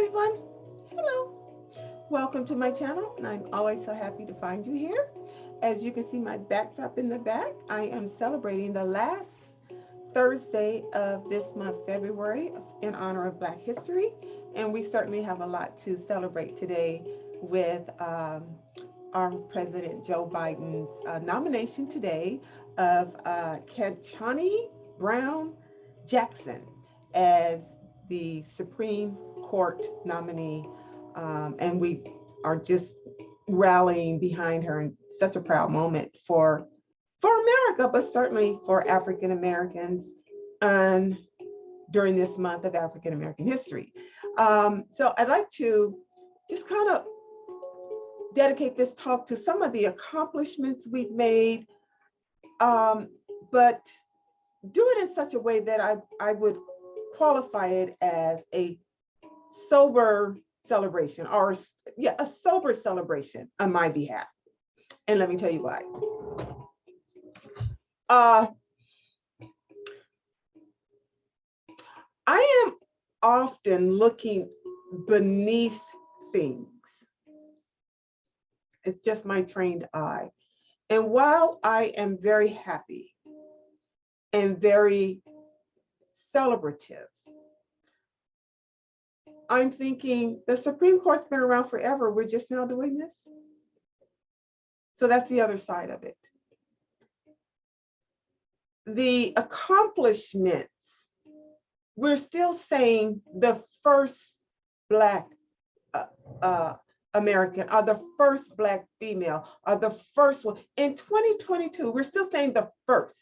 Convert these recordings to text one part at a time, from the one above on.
everyone. Hello. Welcome to my channel, and I'm always so happy to find you here. As you can see my backdrop in the back, I am celebrating the last Thursday of this month, February, in honor of Black History. And we certainly have a lot to celebrate today with our President Joe Biden's nomination today of Ketanji Brown Jackson as the Supreme Court nominee. And we are just rallying behind her in such a proud moment for America, but certainly for African Americans and during this month of African American history. So I'd like to just kind of dedicate this talk to some of the accomplishments we've made, but do it in such a way that I would qualify it as a sober celebration, or a sober celebration on my behalf. And let me tell you why. I am often looking beneath things. It's just my trained eye. And while I am very happy and very celebrative, I'm thinking the Supreme Court's been around forever. We're just now doing this. So that's the other side of it. The accomplishments, we're still saying the first Black American, or the first Black female, or the first one. In 2022, we're still saying the first.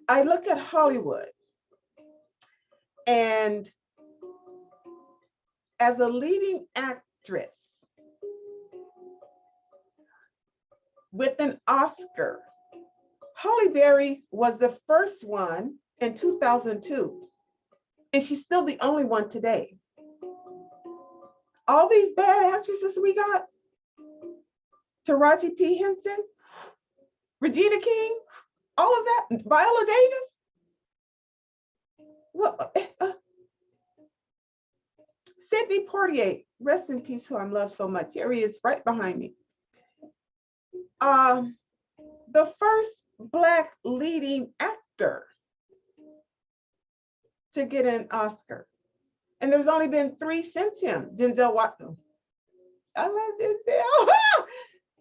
I look at Hollywood, and as a leading actress with an Oscar, Halle Berry was the first one in 2002, and she's still the only one today. All these bad actresses we got, Taraji P. Henson, Regina King, all of that, Viola Davis. Well, Sidney Poitier, rest in peace, who I love so much. Here he is right behind me. The first Black leading actor to get an Oscar. And there's only been 3 since him. Denzel Washington. I love Denzel.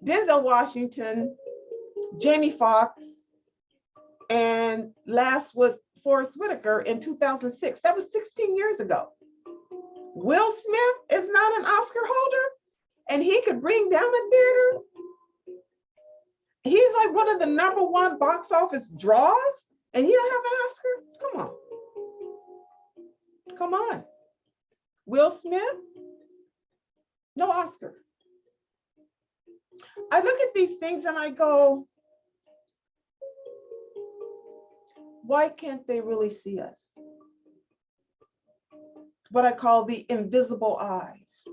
Denzel Washington, Jamie Foxx, and last was Forrest Whitaker in 2006. That was 16 years ago. Will Smith is not an Oscar holder, and he could bring down a theater. He's like one of the #1 box office draws, and he don't have an Oscar? Come on. Come on. Will Smith? No Oscar. I look at these things and I go, why can't they really see us? What I call the invisible eyes.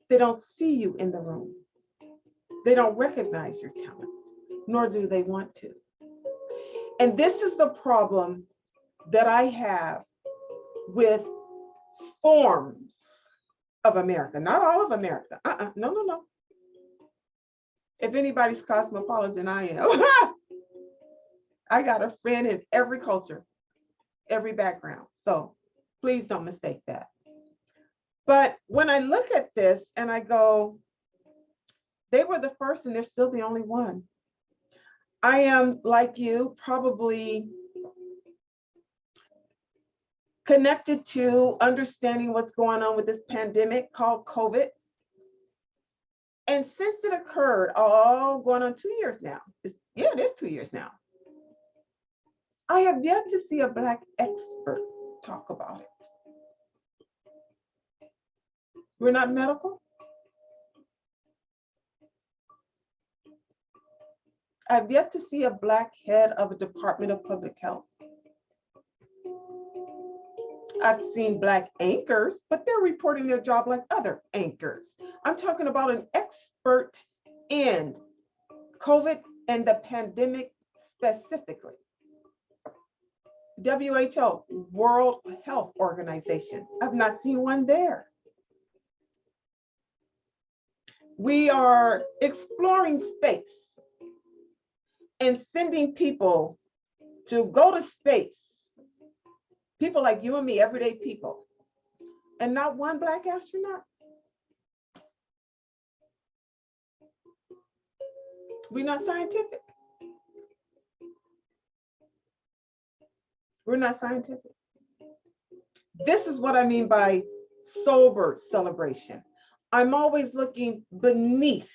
They don't see you in the room. They don't recognize your talent, nor do they want to. And this is the problem that I have with forms of America, not all of America. No. If anybody's cosmopolitan, I am. I got a friend in every culture, every background. So please don't mistake that. But when I look at this and I go, they were the first and they're still the only one. I am, like you, probably connected to understanding what's going on with this pandemic called COVID. And since it occurred, going on 2 years now, it is 2 years now, I have yet to see a Black expert talk about it. We're not medical. I've yet to see a Black head of a Department of Public Health. I've seen Black anchors, but they're reporting their job like other anchors. I'm talking about an expert in COVID and the pandemic specifically. WHO, World Health Organization. I've not seen one there. We are exploring space and sending people to go to space. People like you and me, everyday people, and not one Black astronaut. We're not scientific. We're not scientific. This is what I mean by sober celebration. I'm always looking beneath.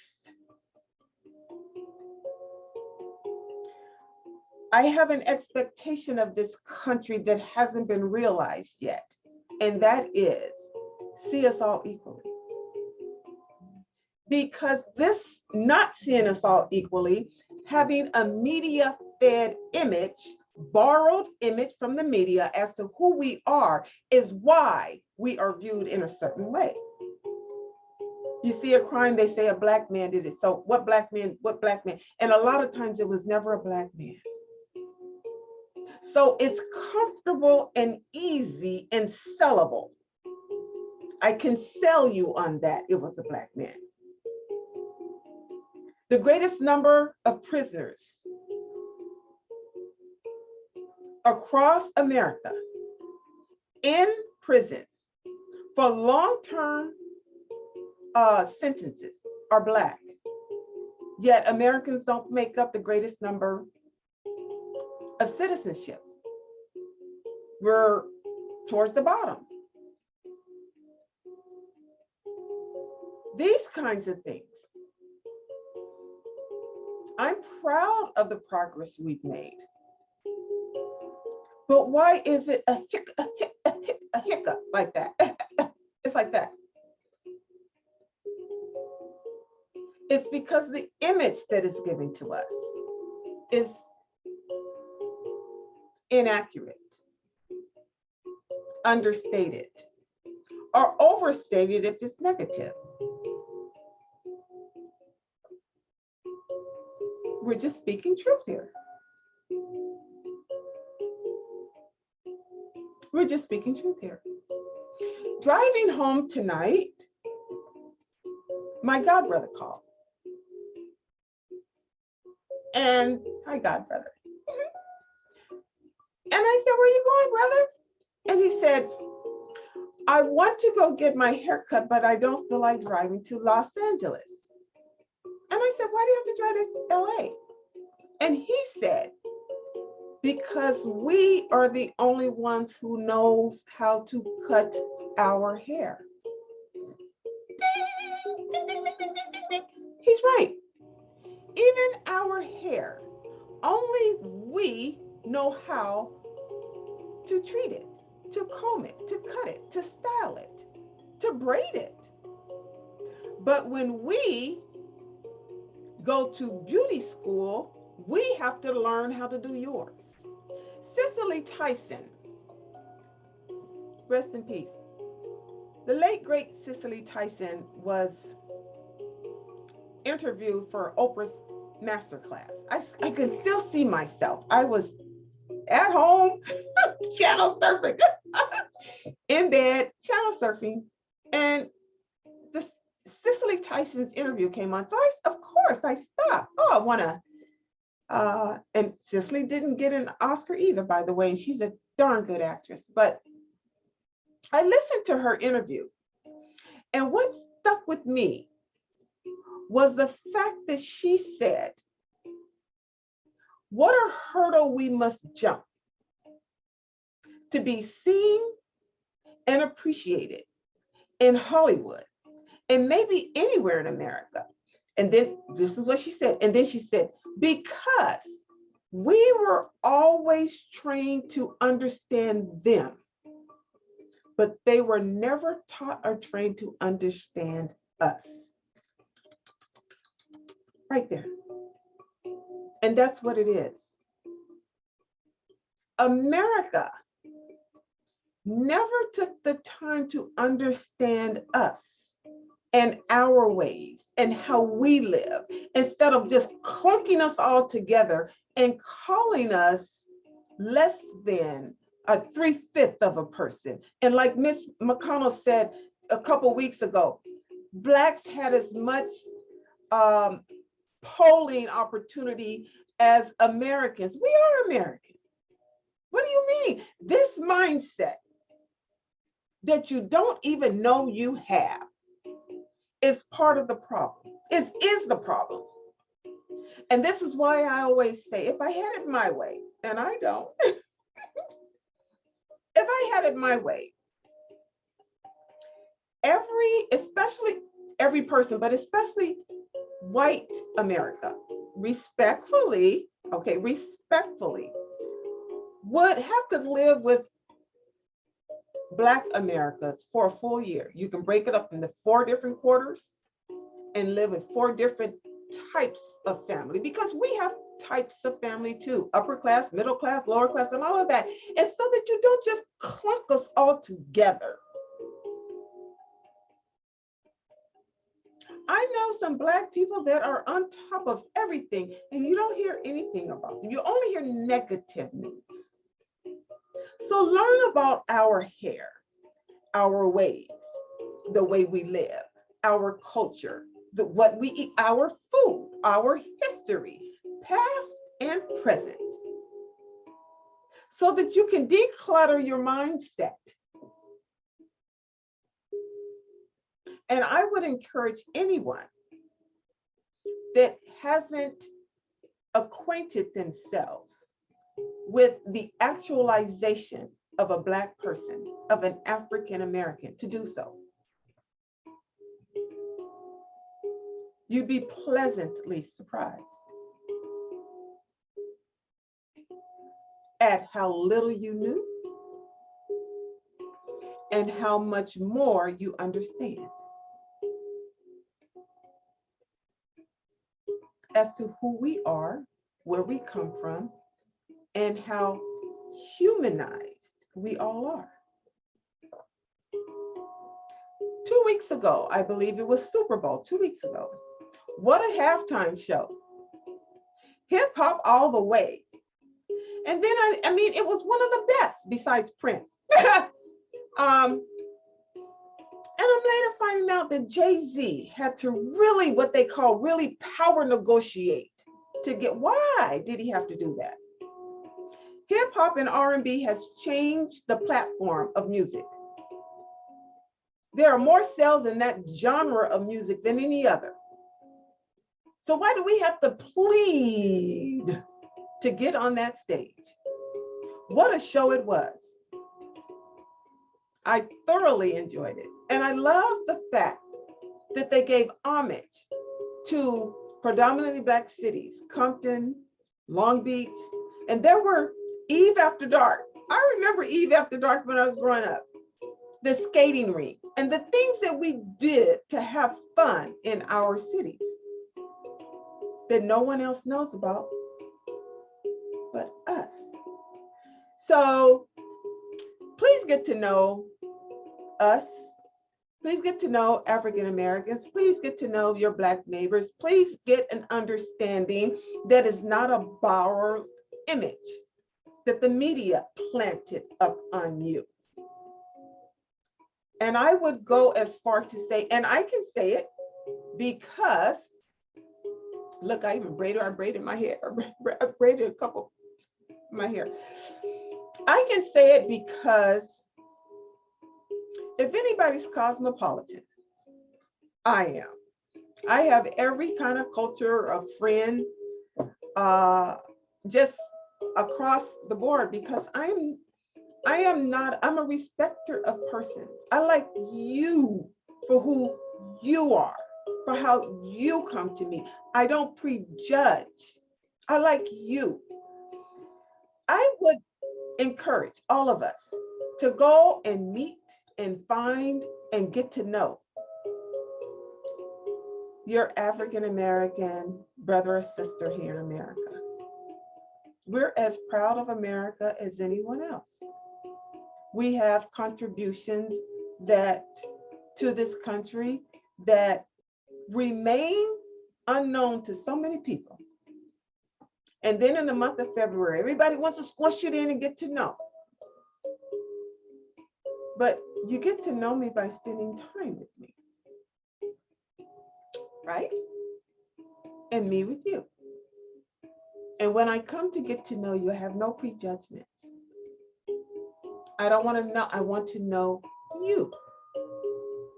I have an expectation of this country that hasn't been realized yet, and that is see us all equally. Because this not seeing us all equally, having a media-fed image, borrowed image from the media as to who we are, is why we are viewed in a certain way. You see a crime, they say a Black man did it. So what Black man? And a lot of times it was never a Black man. So it's comfortable and easy and sellable. I can sell you on that it was a Black man. The greatest number of prisoners across America in prison for long-term sentences are Black. Yet Americans don't make up the greatest number of citizenship. We're towards the bottom. These kinds of things. I'm proud of the progress we've made. But why is it a hiccup like that? It's like that. It's because the image that is given to us is inaccurate, understated, or overstated if it's negative. We're just speaking truth here. We're just speaking truth here. Driving home tonight, my godbrother called. And hi, godbrother. And I said, where are you going, brother? And he said, I want to go get my hair cut, but I don't feel like driving to Los Angeles. And I said, why do you have to drive to LA? And he said, because we are the only ones who knows how to cut our hair. He's right. Even our hair, only we know how to treat it, to comb it, to cut it, to style it, to braid it. But when we go to beauty school, we have to learn how to do yours. Cicely Tyson, rest in peace. The late, great Cicely Tyson was interviewed for Oprah's Masterclass. I could still see myself. I was at home, channel surfing, in bed, channel surfing, and this Cicely Tyson's interview came on. So of course I stopped. Oh, I want to. And Cicely didn't get an Oscar either, by the way, and she's a darn good actress. But I listened to her interview, and what stuck with me was the fact that she said, what a hurdle we must jump to be seen and appreciated in Hollywood and maybe anywhere in America. And then this is what she said. And then she said, because we were always trained to understand them, but they were never taught or trained to understand us. Right there. And that's what it is. America never took the time to understand us and our ways and how we live, instead of just clunking us all together and calling us less than a 3/5 of a person. And like Miss McConnell said a couple weeks ago, Blacks had as much um, polling opportunity as Americans. We are Americans. What do you mean? This mindset that you don't even know you have is part of the problem. It is the problem. And this is why I always say, if I had it my way, and I don't, if I had it my way, especially every person, but especially white America, respectfully, okay, respectfully, would have to live with Black Americans for a full year. You can break it up into 4 different quarters and live in 4 different types of family, because we have types of family too, upper class, middle class, lower class, and all of that. And so that you don't just clump us all together. I know some Black people that are on top of everything, and you don't hear anything about them. You only hear negative news. So learn about our hair, our ways, the way we live, our culture, what we eat, our food, our history, past and present, so that you can declutter your mindset. And I would encourage anyone that hasn't acquainted themselves with the actualization of a Black person, of an African American, to do so. You'd be pleasantly surprised at how little you knew and how much more you understand as to who we are, where we come from, and how humanized we all are. 2 weeks ago, I believe it was Super Bowl, 2 weeks ago. What a halftime show. Hip hop all the way. And then, I mean, it was one of the best besides Prince. And I'm later finding out that Jay-Z had to really, what they call really power negotiate to get, why did he have to do that? Hip hop and R&B has changed the platform of music. There are more sales in that genre of music than any other. So why do we have to plead to get on that stage? What a show it was. I thoroughly enjoyed it. And I love the fact that they gave homage to predominantly Black cities, Compton, Long Beach, and there were Eve After Dark. I remember Eve After Dark when I was growing up, the skating rink, and the things that we did to have fun in our cities that no one else knows about but us. So please get to know us. Please get to know African Americans. Please get to know your Black neighbors. Please get an understanding that is not a borrowed image that the media planted up on you. And I would go as far to say, and I can say it because, look, I braided my hair. I braided a couple of my hair. I can say it because if anybody's cosmopolitan, I am. I have every kind of culture of friend, just across the board, because I'm a respecter of persons. I like you for who you are, for how you come to me. I don't prejudge. I like you. I would encourage all of us to go and meet and find and get to know your African American brother or sister here in America. We're as proud of America as anyone else. We have contributions that to this country that remain unknown to so many people. And then in the month of February, everybody wants to squish it in and get to know. But you get to know me by spending time with me, right? And me with you. And when I come to get to know you, I have no prejudgments. I don't want to know, I want to know you.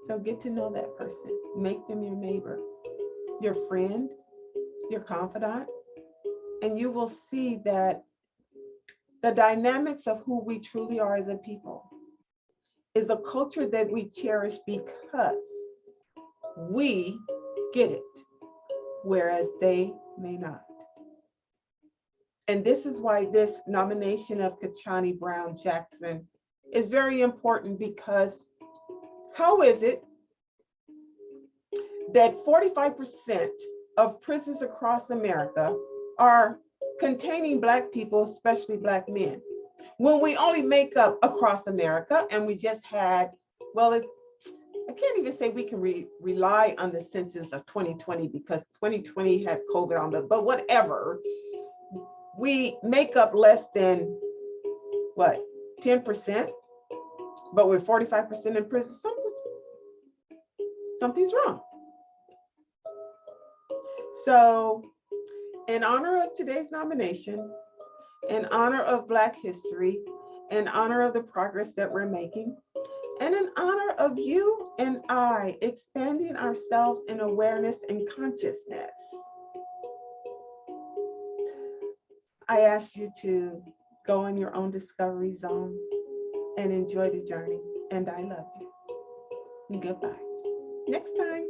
So get to know that person. Make them your neighbor, your friend, your confidant, and you will see that the dynamics of who we truly are as a people is a culture that we cherish because we get it, whereas they may not. And this is why this nomination of Kachani Brown Jackson is very important, because how is it that 45% of prisons across America are containing Black people, especially Black men, when we only make up across America, and we just had, well, I can't even say we can rely on the census of 2020 because 2020 had COVID on it, but whatever, we make up less than, what, 10%, but we're 45% in prison. Something's wrong. So in honor of today's nomination, in honor of Black history, in honor of the progress that we're making, and in honor of you and I expanding ourselves in awareness and consciousness, I ask you to go on your own discovery zone and enjoy the journey. And I love you. And goodbye. Next time.